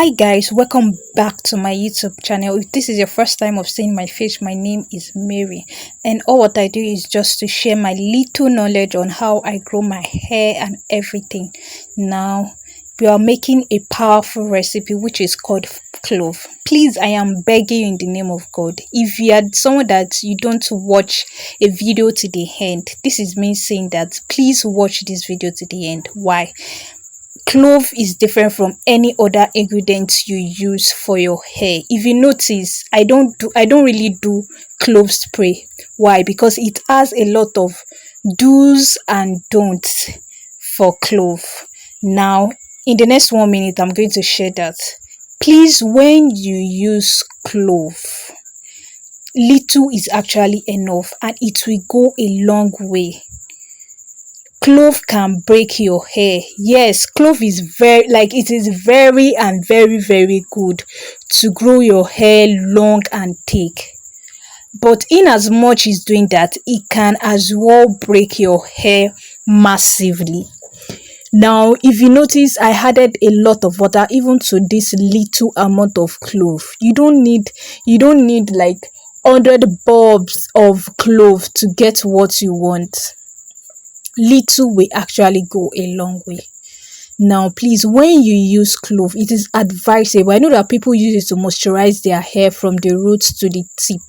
Hi guys, welcome back to my YouTube channel. If this is your first time of seeing my face, my name is Mary, and all what I do is just to share my little knowledge on how I grow my hair and everything. Now we are making a powerful recipe which is called clove. Please, I am begging you in the name of God, if you are someone that you don't watch a video to the end, this is me saying that please watch this video to the end. Why? Clove is different from any other ingredients you use for your hair. If you notice, I don't really do clove spray. Why? Because it has a lot of do's and don'ts for clove. Now, in the next 1 minute, I'm going to share that. Please, when you use clove, little is actually enough and it will go a long way. Clove can break your hair. Yes, clove is it is very and very good to grow your hair long and thick. But in as much as doing that, it can as well break your hair massively. Now, if you notice, I added a lot of water even to this little amount of clove. You don't need like 100 bulbs of clove to get what you want. Little will actually go a long way. Now, please, when you use clove, it is advisable. I know that people use it to moisturize their hair from the roots to the tip.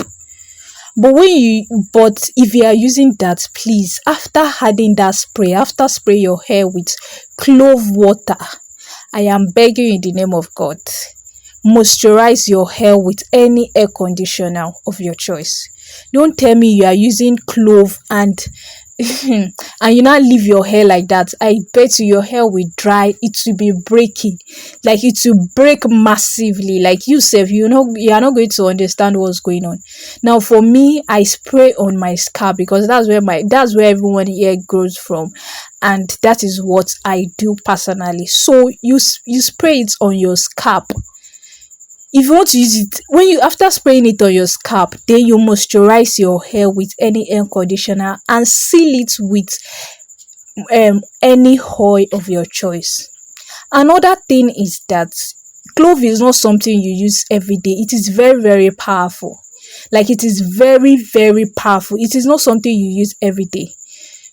But if you are using that, please, after adding that spray, after spray your hair with clove water, I am begging you in the name of God, moisturize your hair with any hair conditioner of your choice. Don't tell me you are using clove and and you not leave your hair like that. I bet you your hair will dry, it will be breaking, like it will break massively. Like you said, you are not going to understand what's going on. Now for me, I spray on my scalp because that's where everyone hair grows from, and that is what I do personally. So you spray it on your scalp. If you want to use it, when you after spraying it on your scalp, then you moisturize your hair with any hair conditioner and seal it with any oil of your choice. Another thing is that clove is not something you use every day. It is very powerful. Like it is very powerful. It is not something you use every day.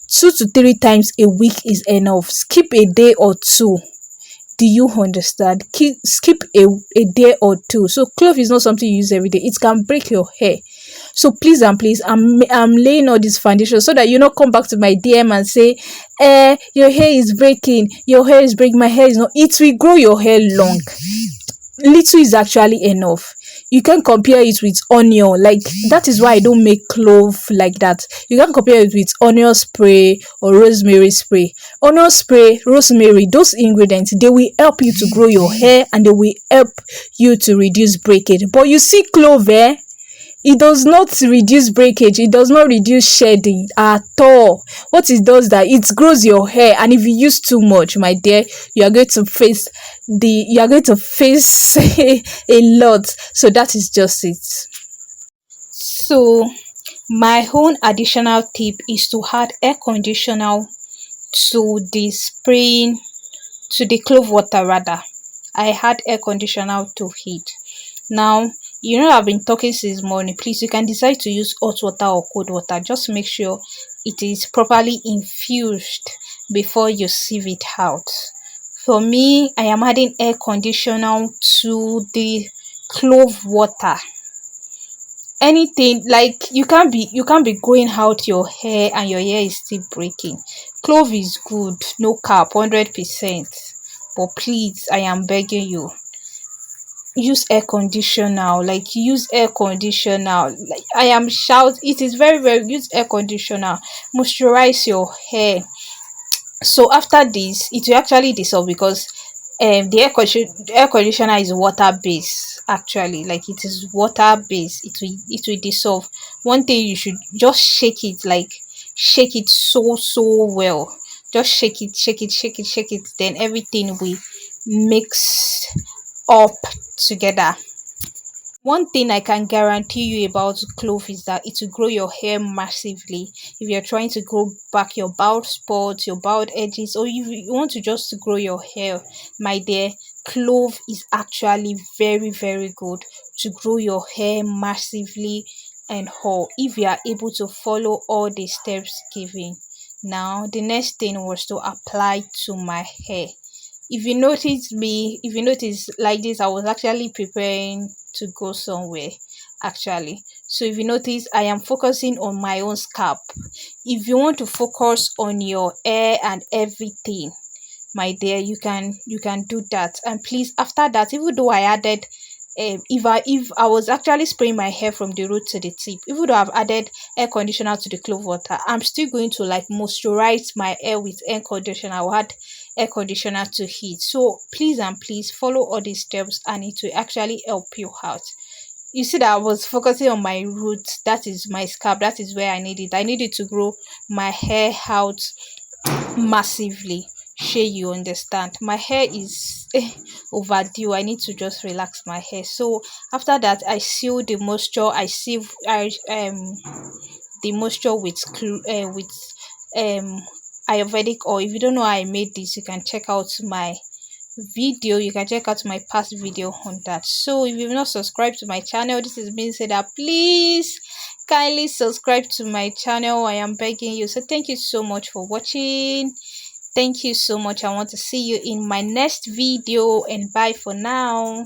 2 to 3 times a week is enough. Skip a day or two. Do you understand? Skip a day or two. So clove is not something you use every day. It can break your hair. So please and please, I'm laying all this foundation so that you not come back to my DM and say, your hair is breaking. Your hair is breaking. My hair is not. It will grow your hair long. Little is actually enough. You can compare it with onion. Like that is why I don't make clove like that. You can compare it with onion spray or rosemary spray. Onion spray, rosemary, those ingredients, they will help you to grow your hair and they will help you to reduce breakage. But you see clove, it does not reduce breakage, it does not reduce shedding at all. What it does that it grows your hair, and if you use too much, my dear, you are going to face a lot. So that is just it. So my own additional tip is to add air conditioner to the spraying, to the clove water rather. I had air conditioner to heat. Now, I've been talking since morning. Please, you can decide to use hot water or cold water. Just make sure it is properly infused before you sieve it out. For me, I am adding air conditioner to the clove water. Anything like you can't be going out your hair and your hair is still breaking. Clove is good, no cap, 100%. But please, I am begging you, use air conditioner. Like use air conditioner. Like I am shout, it is very use air conditioner. Moisturize your hair. So after this, it will actually dissolve because the air conditioner is water based. Actually, like it is water based, it will dissolve. One thing, you should just shake it, like shake it so well. Just shake it, then everything will mix up together. One thing I can guarantee you about clove is that it will grow your hair massively. If you're trying to grow back your bald spots, your bald edges, or if you want to just grow your hair, my dear, Clove is actually very, very good to grow your hair massively and all, if you are able to follow all the steps given. Now the next thing was to apply to my hair. If you notice like this, I was actually preparing to go somewhere actually. So if you notice, I am focusing on my own scalp. If you want to focus on your hair and everything, my dear, you can do that. And please, after that, even though I added if I was actually spraying my hair from the root to the tip, even though I've added air conditioner to the clove water, I'm still going to like moisturize my hair with air conditioner. I'll add air conditioner to heat. So please and please follow all these steps, and it will actually help you out. You see that I was focusing on my roots, that is my scalp, that is where I needed to grow my hair out massively. Sure, you understand. My hair is overdue. I need to just relax my hair. So after that, I seal the moisture. I seal I the moisture with with um Ayurvedic oil. If you don't know how I made this, you can check out my video. You can check out my past video on that. So if you've not subscribed to my channel, this is being said that please kindly subscribe to my channel. I am begging you. So thank you so much for watching. Thank you so much. I want to see you in my next video, and bye for now.